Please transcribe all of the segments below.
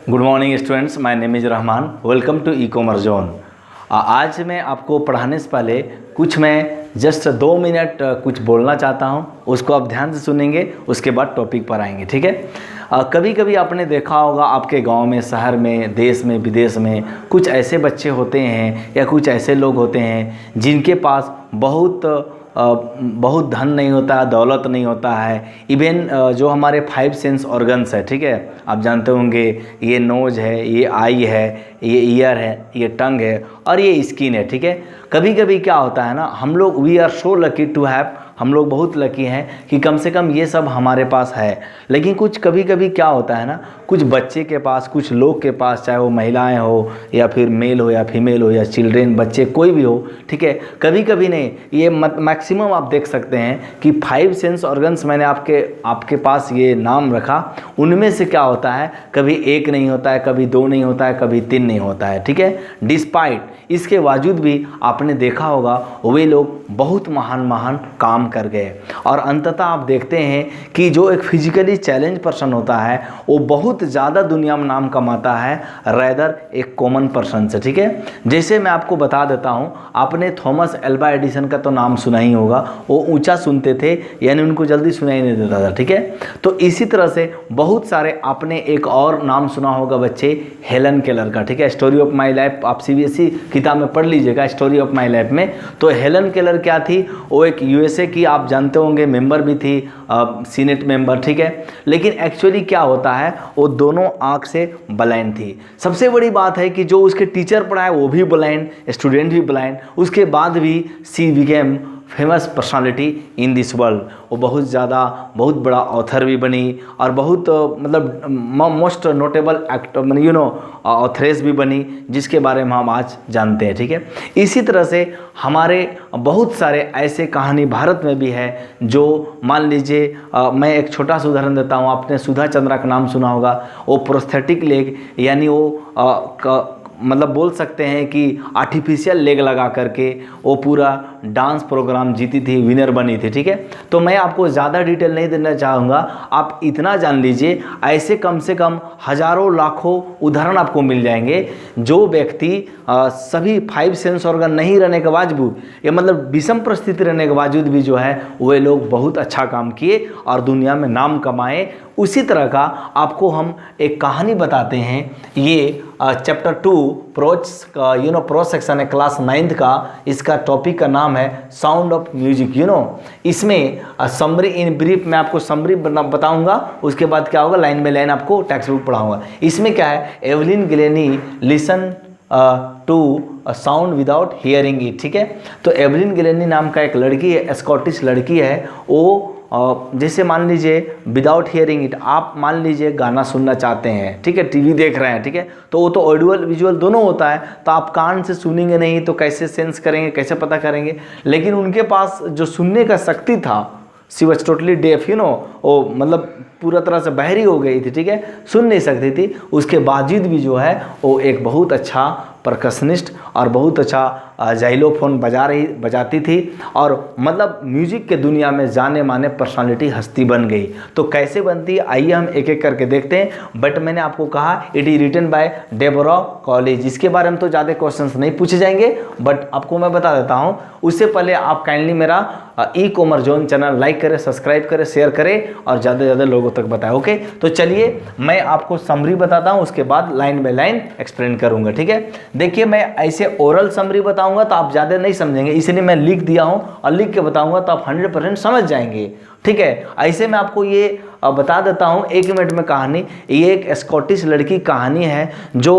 Good morning students, my name is Rahman. Welcome to e-commerce zone. आज मैं आपको पढ़ाने से पहले मैं जस्ट 2 मिनट कुछ बोलना चाहता हूं, उसको आप ध्यान से सुनेंगे, उसके बाद टॉपिक पर आएंगे। ठीक है। कभी कभी आपने देखा होगा आपके गांव में, शहर में, देश में, विदेश में कुछ ऐसे बच्चे होते हैं या कुछ ऐसे लोग होते हैं जिनके पास बहुत धन नहीं होता है, दौलत नहीं होता है। इवन जो हमारे 5 सेंस ऑर्गन्स है, ठीक है, आप जानते होंगे, ये नोज़ है, ये आई है, ये ईयर है, ये टंग है और ये स्किन है। ठीक है। कभी कभी क्या होता है ना, हम लोग we are so lucky to have, हम लोग बहुत लकी हैं कि कम से कम ये सब हमारे पास है। लेकिन कुछ कभी कभी क्या होता है ना, कुछ बच्चे के पास, कुछ लोग के पास, चाहे वो महिलाएं हो या फिर मेल हो या फीमेल हो या चिल्ड्रेन, बच्चे कोई भी हो, ठीक है, कभी कभी नहीं, ये मैक्सिमम आप देख सकते हैं कि 5 सेंस ऑर्गन्स मैंने आपके पास ये नाम रखा, उनमें से क्या होता है, कभी 1 नहीं होता है, कभी 2 नहीं होता है, कभी 3 नहीं होता है। ठीक है। डिस्पाइट इसके बावजूद भी आपने देखा होगा वे लोग बहुत महान काम कर गए। और अंततः आप देखते हैं कि जो एक फिजिकली चैलेंज पर्सन होता है वो बहुत ज़्यादा दुनिया में नाम कमाता है रैदर एक कॉमन पर्सन से। ठीक है। जैसे मैं आपको बता देता हूँ, आपने थॉमस एल्वा एडिसन का तो नाम सुना ही होगा। वो ऊंचा सुनते थे, यानी उनको जल्दी सुनाई नहीं देता था। ठीक है। तो इसी तरह से बहुत सारे, आपने एक और नाम सुना होगा बच्चे, हेलन केलर का। ठीक है। स्टोरी ऑफ माई लाइफ आप CBSE किताब में पढ़ लीजिएगा, स्टोरी ऑफ माई लाइफ में। तो हेलन केलर क्या थी, वो एक USA की, आप जानते होंगे, मेंबर भी थी, सीनेट मेंबर। ठीक है। लेकिन एक्चुअली क्या होता है, वो दोनों आंख से ब्लाइंड थी। सबसे बड़ी बात है कि जो उसके टीचर पढ़ाए वो भी ब्लाइंड, स्टूडेंट भी ब्लाइंड, उसके बाद भी सी became famous personality in this world. वो बहुत बड़ा ऑथर भी बनी और बहुत मतलब मोस्ट नोटेबल एक्टर ऑथरेस भी बनी, जिसके बारे में हम आज जानते हैं। ठीक है। इसी तरह से हमारे बहुत सारे ऐसे कहानी भारत में भी है जो, मान लीजिए, मैं एक छोटा सा उदाहरण देता हूँ। आपने सुधा चंद्रा का नाम सुना होगा। वो प्रोस्थेटिक लेग, यानी वो मतलब बोल सकते हैं कि आर्टिफिशियल लेग लगा करके वो पूरा डांस प्रोग्राम जीती थी, विनर बनी थी। ठीक है। तो मैं आपको ज़्यादा डिटेल नहीं देना चाहूँगा, आप इतना जान लीजिए, ऐसे कम से कम हज़ारों लाखों उदाहरण आपको मिल जाएंगे जो व्यक्ति सभी 5 सेंस ऑर्गन नहीं रहने के बावजूद, या मतलब विषम परिस्थिति रहने के बावजूद भी जो है वे लोग बहुत अच्छा काम किए और दुनिया में नाम कमाए। उसी तरह का आपको हम एक कहानी बताते हैं। ये चैप्टर 2 प्रो सेक्शन है, क्लास 9th का। इसका टॉपिक का नाम है साउंड ऑफ म्यूजिक। इसमें समरी इन ब्रीफ, मैं आपको समरी बताऊंगा, उसके बाद क्या होगा, लाइन बाय लाइन आपको टेक्स्ट बुक पढ़ाऊंगा। इसमें क्या है, Evelyn Glennie listen to sound without hearing it. ठीक है। तो एवलिन गिलेनी नाम का एक लड़की है, स्कॉटिश लड़की है। वो जैसे मान लीजिए विदाउट हियरिंग इट, आप मान लीजिए गाना सुनना चाहते हैं, ठीक है, टीवी देख रहे हैं, ठीक है, तो वो तो ऑडियल विजुअल दोनों होता है, तो आप कान से सुनेंगे नहीं तो कैसे सेंस करेंगे, कैसे पता करेंगे। लेकिन उनके पास जो सुनने का शक्ति था, शी वॉज टोटली डेफ, वो मतलब पूरा तरह से बहरी हो गई थी। ठीक है। सुन नहीं सकती थी, उसके बावजूद भी जो है वो एक बहुत अच्छा परकशनिस्ट और बहुत अच्छा जाइलोफोन बजाती थी और मतलब म्यूजिक के दुनिया में जाने माने पर्सनालिटी, हस्ती बन गई। तो कैसे बनती है, आइए हम एक एक करके देखते हैं। बट मैंने आपको कहा it is written by Deborah Cowley. इसके बारे में तो ज़्यादा क्वेश्चंस नहीं पूछे जाएंगे, बट आपको मैं बता देता हूँ। उससे पहले आप काइंडली मेरा ई-कॉमर्स जोन चैनल लाइक करें, सब्सक्राइब करें, शेयर करें और ज़्यादा से ज़्यादा लोगों तक बताएं। ओके, तो चलिए मैं आपको समरी बताता हूँ, उसके बाद लाइन बाय लाइन एक्सप्लेन करूँगा। ठीक है। देखिए, मैं ऐसे ओरल समरी बताऊंगा तो आप ज़्यादा नहीं समझेंगे, इसलिए मैं लिख दिया हूं और लिख के बताऊंगा तो आप 100% समझ जाएंगे। ठीक है। ऐसे मैं आपको ये बता देता हूं 1 मिनट में कहानी। ये एक स्कॉटिश लड़की कहानी है जो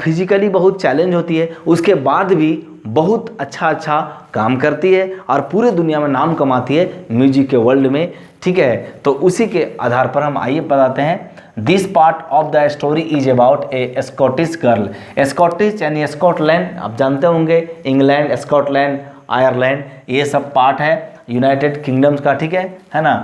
फिजिकली बहुत चैलेंज होती है, उसके बाद भी बहुत अच्छा काम करती है और पूरे दुनिया में नाम कमाती है म्यूजिक के वर्ल्ड में। ठीक है। तो उसी के आधार पर हम आइए बताते हैं। This part of the story is about A Scottish girl. Scottish यानी स्कॉटलैंड, आप जानते होंगे, इंग्लैंड, स्कॉटलैंड, आयरलैंड, ये सब पार्ट है यूनाइटेड किंगडम्स का। ठीक है ना।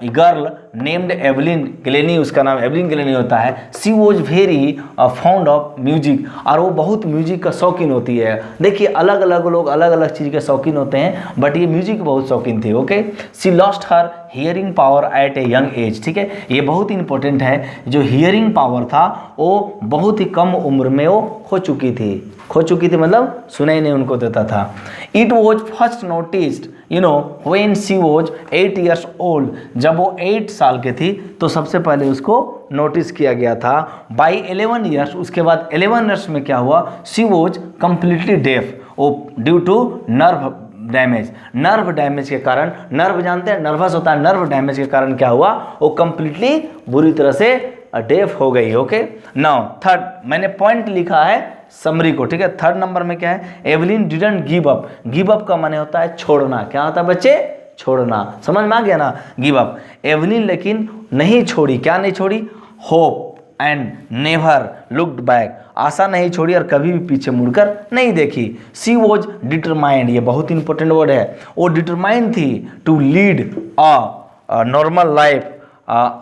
गर्ल नेम्ड एवलिन ग्लेनी, उसका नाम एवलिन ग्लेनी होता है। She was very fond of music, और वो बहुत म्यूजिक का शौकीन होती है। देखिए अलग अलग लोग अलग अलग चीज़ के शौकीन होते हैं, बट ये म्यूजिक बहुत शौकीन थी। Okay, she lost her hearing power at a young age, ठीक है, ये बहुत इंपॉर्टेंट है। जो हियरिंग पावर था वो बहुत ही कम उम्र में वो खो चुकी थी मतलब सुनाई नहीं उनको देता था। It was first noticed when she was 8 years old, जब वो 8 साल के थी तो सबसे पहले उसको नोटिस किया गया था। बाई 11 years, उसके बाद 11 years में क्या हुआ, शी वॉज कम्प्लीटली डेफ, वो ड्यू टू नर्व डैमेज के कारण, नर्व जानते हैं नर्वस होता है, नर्व डैमेज के कारण क्या हुआ, वो कंप्लीटली बुरी तरह से डेफ हो गई। ओके, नाउ थर्ड मैंने पॉइंट लिखा है समरी को, ठीक है। थर्ड नंबर में क्या है, Evelyn didn't give up. Give up का माने होता है छोड़ना। क्या होता है बच्चे, छोड़ना। समझ में आ गया ना, गिव अप। एवलिन लेकिन नहीं छोड़ी। क्या नहीं छोड़ी, hope and never looked back, आशा नहीं छोड़ी और कभी भी पीछे मुड़कर नहीं देखी। सी वॉज डिटरमाइंड, ये बहुत इंपॉर्टेंट वर्ड है, वो डिटरमाइंड थी to lead a normal life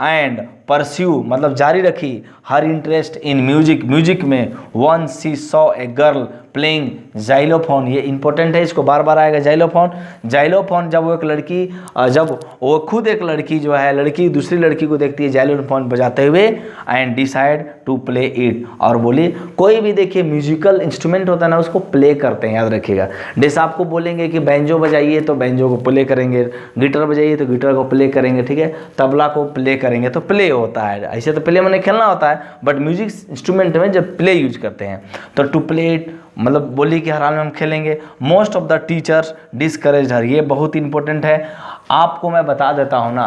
and pursue, मतलब जारी रखी हर इंटरेस्ट इन म्यूजिक में। When she saw a girl playing xylophone, ये इंपॉर्टेंट है, इसको बार बार आएगा। जाइलोफोन जब वो एक लड़की, जब वो खुद एक लड़की जो है, लड़की दूसरी लड़की को देखती है जाइलोफोन बजाते हुए, and decide to play it, और बोली कोई भी देखिए म्यूजिकल इंस्ट्रूमेंट होता है ना उसको प्ले करते हैं, याद रखिएगा। जैसे आपको बोलेंगे कि बैंजो बजाइए तो बैंजो को प्ले करेंगे, गिटार बजाइए तो गिटार को प्ले करेंगे, ठीक है, तबला को प्ले करेंगे तो प्ले होता है। ऐसे तो प्ले मैंने खेलना होता है, बट म्यूजिक इंस्ट्रूमेंट में जब प्ले यूज करते हैं तो टू प्ले इट मतलब बोली कि हर हाल में हम खेलेंगे। Most of the teachers discourage हर, ये बहुत इंपॉर्टेंट है। आपको मैं बता देता हूँ ना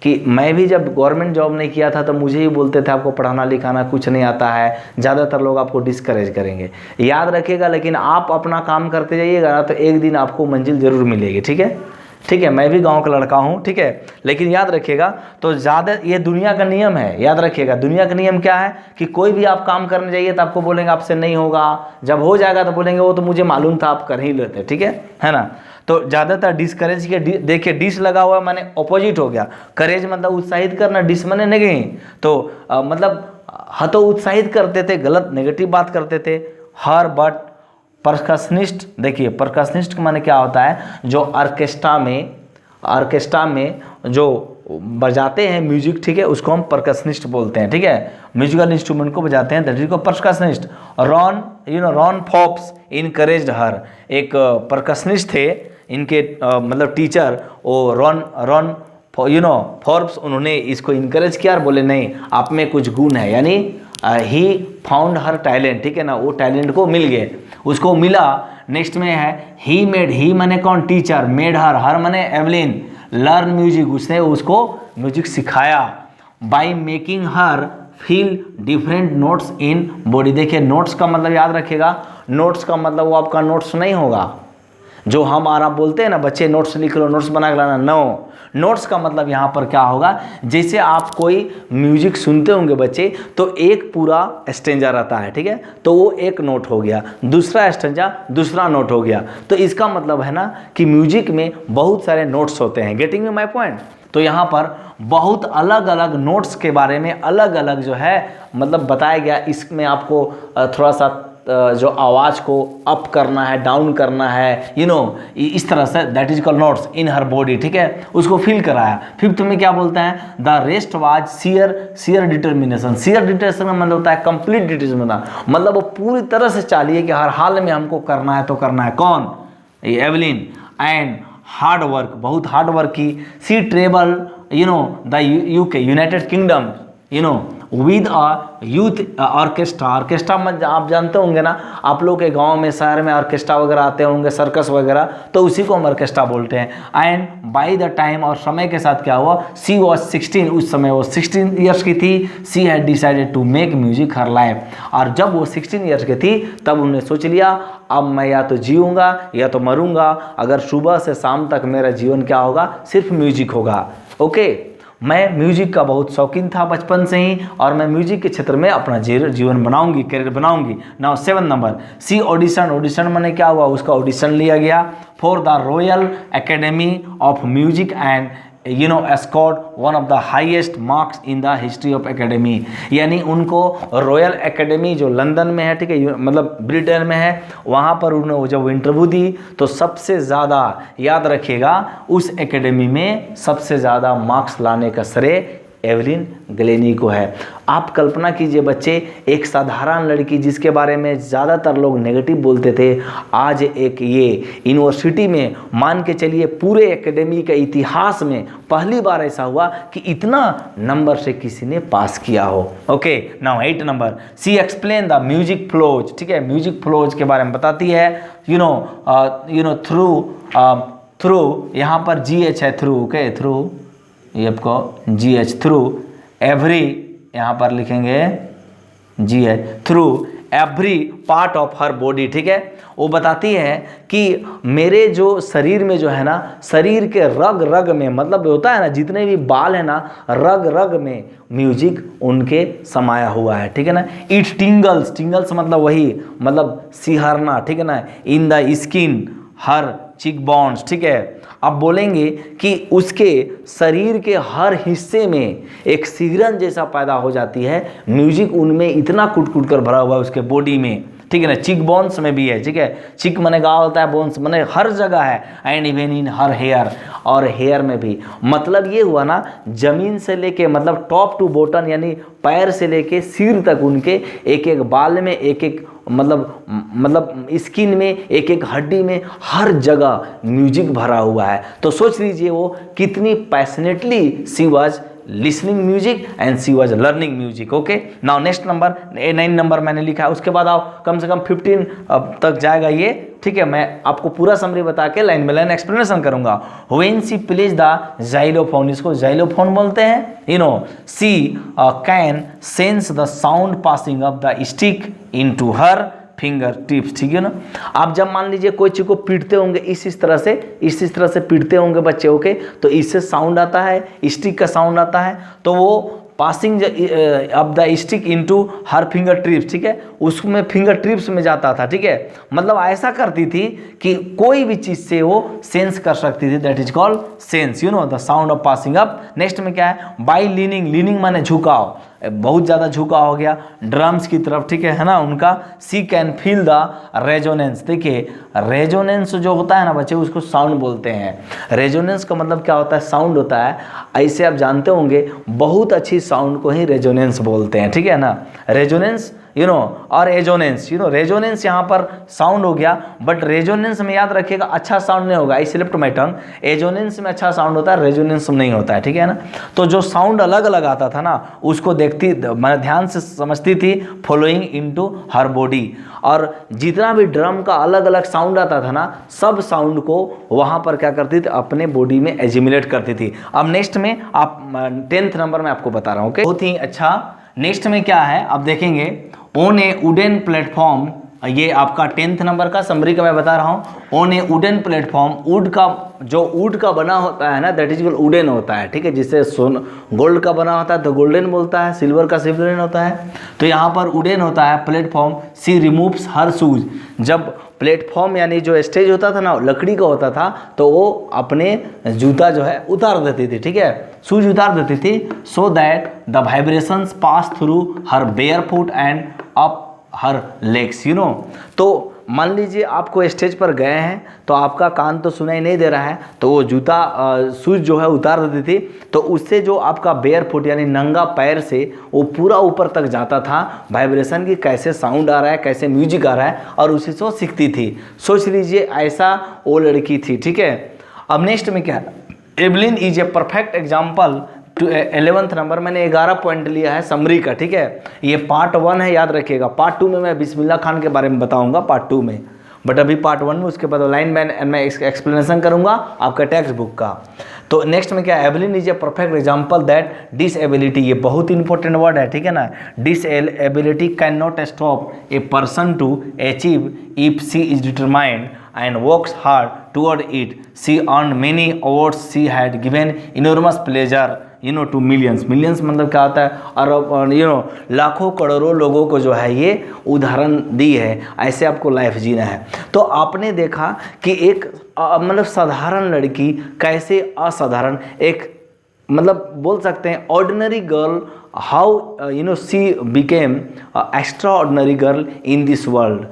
कि मैं भी जब गवर्नमेंट जॉब नहीं किया था तो मुझे ही बोलते थे आपको पढ़ाना लिखाना कुछ नहीं आता है, ज़्यादातर लोग आपको डिस्करेज करेंगे, याद रखिएगा। लेकिन आप अपना काम करते जाइएगा ना तो एक दिन आपको मंजिल जरूर मिलेगी, ठीक है। मैं भी गांव का लड़का हूं, ठीक है, लेकिन याद रखिएगा तो ज़्यादा, ये दुनिया का नियम है, याद रखिएगा। दुनिया का नियम क्या है कि कोई भी आप काम करने जाइए तो आपको बोलेंगे आपसे नहीं होगा, जब हो जाएगा तो बोलेंगे वो तो मुझे मालूम था, आप कर ही लेते, ठीक है ना। तो ज़्यादातर डिस्करेज के, देखिए डिस लगा हुआ माने अपोजिट हो गया, करेज मतलब उत्साहित करना, डिस माने नहीं, तो मतलब हतो उत्साहित करते थे, गलत नेगेटिव बात करते थे। हर बट परकशनिस्ट, देखिए परकशनिस्ट का माने क्या होता है, जो ऑर्केस्ट्रा में जो बजाते हैं म्यूजिक, ठीक है, उसको हम परकशनिस्ट बोलते हैं, ठीक है। म्यूजिकल इंस्ट्रूमेंट को बजाते हैं दैट इज को परकशनिस्ट। रॉन फॉप्स इनकरेज्ड हर, एक परकशनिस्ट थे इनके मतलब टीचर, वो रॉन फॉर्ब्स, उन्होंने इसको इनकरेज किया और बोले नहीं आप में कुछ गुण है, यानी ही फाउंड हर टैलेंट, ठीक है ना, वो टैलेंट को मिल गए, उसको मिला। नेक्स्ट में है ही माने कौन, टीचर, मेड हर माने एवलिन लर्न म्यूजिक, उसने उसको म्यूजिक सिखाया। By making her feel different notes in body, देखिए नोट्स का मतलब याद रखिएगा, नोट्स का मतलब वो आपका नोट्स नहीं होगा जो हम और आप बोलते हैं ना बच्चे नोट्स लिख लो, नोट्स बना के लाना, नो। नोट्स का मतलब यहाँ पर क्या होगा, जैसे आप कोई म्यूजिक सुनते होंगे बच्चे तो एक पूरा स्टेंजा रहता है, ठीक है, तो वो एक नोट हो गया, दूसरा स्टेंजा दूसरा नोट हो गया, तो इसका मतलब है ना कि म्यूजिक में बहुत सारे नोट्स होते हैं। Getting me my point. तो यहाँ पर बहुत अलग अलग नोट्स के बारे में अलग अलग जो है मतलब बताया गया। इसमें आपको थोड़ा सा जो आवाज़ को अप करना है, डाउन करना है, इस तरह से, that is called notes in her body, ठीक है, उसको फील कराया। फिफ्थ में क्या बोलते हैं, the rest was sheer determination. Sheer determination का मतलब होता है कंप्लीट डिटर्मिनेशन, मतलब वो पूरी तरह से चालिए कि हर हाल में हमको करना है तो करना है। कौन, एवलिन। एंड हार्ड वर्क, बहुत हार्ड वर्क की। She travel the UK United Kingdom with a youth orchestra में आप जानते होंगे ना, आप लोग के गांव में शहर में ऑर्केस्ट्रा वगैरह आते होंगे, सर्कस वगैरह, तो उसी को हम ऑर्केस्ट्रा बोलते हैं। एंड बाय द टाइम, और समय के साथ क्या हुआ, सी वॉज 16, उस समय वो 16 ईयर्स की थी। She had decided to make music her life, और जब वो 16 ईयर्स की थी तब उन्होंने सोच लिया अब मैं या तो जीऊँगा या तो मरूंगा, अगर सुबह से शाम तक मेरा जीवन क्या होगा, सिर्फ म्यूजिक होगा। ओके, मैं म्यूजिक का बहुत शौकीन था बचपन से ही, और मैं म्यूजिक के क्षेत्र में अपना जीवन बनाऊंगी, करियर बनाऊंगी। नाउ 7 नंबर, सी ऑडिशन मैंने क्या हुआ, उसका ऑडिशन लिया गया for the royal academy of music and scored one of the highest marks in the history of academy. यानी उनको रॉयल एकेडमी जो लंदन में है, ठीक है, मतलब ब्रिटेन में है, वहाँ पर उन्होंने जब इंटरव्यू दी तो सबसे ज़्यादा, याद रखिएगा, उस एकेडमी में सबसे ज़्यादा मार्क्स लाने का श्रेय एवलिन गैलेनी को है। आप कल्पना कीजिए बच्चे, एक साधारण लड़की जिसके बारे में ज़्यादातर लोग नेगेटिव बोलते थे, आज एक ये यूनिवर्सिटी में, मान के चलिए पूरे एकेडमी के इतिहास में पहली बार ऐसा हुआ कि इतना नंबर से किसी ने पास किया हो। Okay, now 8 number, she explain the music flows. ठीक है, म्यूजिक फ्लोज के बारे में बताती है, थ्रू यहाँ पर GH है, थ्रू, ओके, थ्रू, ये आपको GH, थ्रू एवरी, यहाँ पर लिखेंगे GH, through every part of her body. ठीक है, वो बताती है कि मेरे जो शरीर में जो है ना, शरीर के रग रग में, मतलब होता है ना, जितने भी बाल है ना, रग रग में म्यूजिक उनके समाया हुआ है। ठीक है ना, इट टिंगल्स, टिंगल्स मतलब वही, मतलब सिहरना, ठीक है ना, इन द स्किन, हर चिक बोन्स। ठीक है, अब बोलेंगे कि उसके शरीर के हर हिस्से में एक सिहरन जैसा पैदा हो जाती है, म्यूजिक उनमें इतना कुट कुट कर भरा हुआ है उसके बॉडी में। ठीक है ना, चिक बोन्स में भी है। ठीक है, चिक मने गाँव होता है, बोन्स मने हर जगह है, and even in her hair, और हेयर में भी। मतलब ये हुआ ना, जमीन से लेके, मतलब टॉप टू बॉटम, यानी पैर से लेके सिर तक उनके एक एक बाल में, एक एक मतलब स्किन में, एक एक हड्डी में, हर जगह म्यूजिक भरा हुआ है। तो सोच लीजिए वो कितनी passionately she was listening music and she was learning music. Okay, now next number, 9 number मैंने लिखा है, उसके बाद आप कम से कम 15 तक जाएगा ये। ठीक है, मैं आपको पूरा समरी बता के लाइन में लाइन एक्सप्लेनेशन करूंगा। When she plays the xylophone, इसको जाइलोफोन बोलते हैं। She can sense the sound passing of the stick into her fingertips. ठीक है ना, आप जब मान लीजिए कोई चीज़ को पीटते होंगे, इस तरह से पीटते होंगे बच्चे, ओके, तो इससे साउंड आता है, स्टिक का साउंड आता है, तो वो passing of the stick into her finger trips. ठीक है, उसमें फिंगर ट्रिप्स में जाता था। ठीक है, मतलब ऐसा करती थी कि कोई भी चीज़ से वो सेंस कर सकती थी, that is called sense, the sound of passing up. Next में क्या है, बाई लीनिंग, लीनिंग माने झुकाव, बहुत ज़्यादा झुकाव हो गया ड्रम्स की तरफ। ठीक है ना, उनका सी कैन फील द रेजोनेंस। देखिए, रेजोनेंस जो होता है ना बच्चे, उसको साउंड बोलते हैं। रेजोनेंस का मतलब क्या होता है, साउंड होता है। ऐसे आप जानते होंगे, बहुत अच्छी साउंड को ही रेजोनेंस बोलते हैं। ठीक है ना, रेजोनेंस और एजोनेंस, रेजोनेंस यहाँ पर साउंड हो गया, बट रेजोनेंस में याद रखिएगा अच्छा साउंड नहीं होगा, आई स्लिप्ड माय टंग। एजोनेंस में अच्छा साउंड होता है, रेजोनेंस में नहीं होता है। ठीक है ना, तो जो साउंड अलग अलग आता था ना, उसको देखती, मैं ध्यान से समझती थी, फॉलोइंग इनटू हर बॉडी। और जितना भी ड्रम का अलग अलग साउंड आता था ना, सब साउंड को वहाँ पर क्या करती थी, अपने बॉडी में एजिमुलेट करती थी। अब नेक्स्ट में आप 10th नंबर में आपको बता रहा हूँ। ओके, बहुत ही अच्छा। नेक्स्ट में क्या है, अब देखेंगे, ऑन ए वुडन प्लेटफॉर्म, ये आपका 10th नंबर का समरी का मैं बता रहा हूँ। On A wooden platform, would का, जो वुड का बना होता है ना, दैट इज कॉल्ड वुडन होता है। ठीक है, जिससे गोल्ड का बना होता है तो गोल्डन बोलता है, सिल्वर का सिल्वरन होता है। तो यहाँ पर वुडन होता है प्लेटफॉर्म। सी रिमूव्स हर शूज, जब प्लेटफॉर्म यानी जो स्टेज होता था ना, लकड़ी का होता था, तो वो अपने जूता जो है उतार देती थी। ठीक है, शूज उतार देती थी, so that the vibrations pass through her bear foot and up her legs. तो मान लीजिए आपको स्टेज पर गए हैं, तो आपका कान तो सुनाई नहीं दे रहा है, तो वो जूता शूज जो है उतार देती थी, तो उससे जो आपका बेयर फुट यानी नंगा पैर से वो पूरा ऊपर तक जाता था, वाइब्रेशन की कैसे साउंड आ रहा है, कैसे म्यूजिक आ रहा है, और उसी से वो सीखती थी। सोच लीजिए ऐसा वो लड़की थी। ठीक है, अब नेक्स्ट में क्या, Evelyn is a perfect example to 11th number, मैंने 11 पॉइंट लिया है समरी का। ठीक है, ये पार्ट 1 है, याद रखिएगा। पार्ट 2 में मैं बिस्मिल्लाह खान के बारे में बताऊंगा, पार्ट 2 में, बट अभी पार्ट 1 में, उसके बाद लाइन मैं एक्सप्लेनेशन करूंगा आपका टेक्स्ट बुक का। तो नेक्स्ट में क्या, Evelyn is a perfect example that disability, ये बहुत इंपॉर्टेंट वर्ड है। ठीक है ना, disability can not stop a person to achieve if she is determined and works hard toward it. She earned many awards. She had given enormous pleasure to millions. Millions मतलब क्या होता है, और लाखों करोड़ों लोगों को जो है ये उदाहरण दी है। ऐसे आपको लाइफ जीना है। तो आपने देखा कि एक मतलब साधारण लड़की कैसे असाधारण, एक मतलब बोल सकते हैं ordinary girl, how C became extra ordinary girl in this world,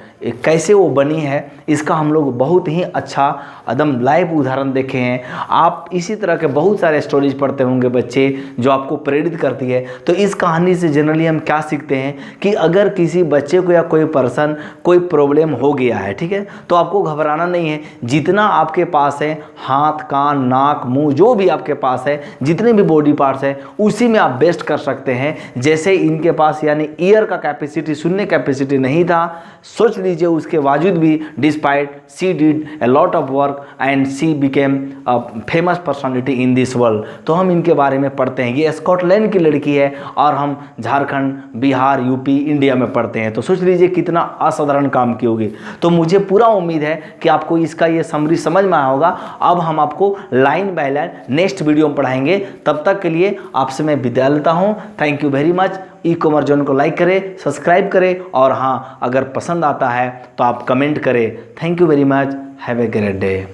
कैसे वो बनी है, इसका हम लोग बहुत ही अच्छा एकदम लाइव उदाहरण देखे हैं। आप इसी तरह के बहुत सारे स्टोरीज पढ़ते होंगे बच्चे जो आपको प्रेरित करती है। तो इस कहानी से जनरली हम क्या सीखते हैं कि अगर किसी बच्चे को या कोई पर्सन कोई प्रॉब्लम हो गया है, ठीक है, तो आपको घबराना नहीं है। जितना आपके पास है, हाथ, कान, नाक, मुंह, जो भी आपके पास है, जितने भी बॉडी पार्ट्स है, उसी में आप बेस्ट कर सकते हैं। जैसे इनके पास यानी ईयर का कैपेसिटी, सुनने कैपेसिटी नहीं था, सोच लीजिए उसके बावजूद भी despite she did a lot of work and she became a famous personality in this world. तो हम इनके बारे में पढ़ते हैं। ये स्कॉटलैंड की लड़की है और हम झारखंड, बिहार, यूपी, इंडिया में पढ़ते हैं। तो सोच लीजिए कितना असाधारण काम की होगी। तो मुझे पूरा उम्मीद है कि आपको इसका ये समरी समझ में आया होगा। अब हम आपको line by line next video में पढ़ाएंगे। तब तक के लिए आपसे मैं विदा लेता हूँ। Thank you very much. E commerce zone को लाइक करें, सब्सक्राइब करें और हाँ, अगर पसंद आता है तो आप कमेंट करें। Thank you very much. Have a great day.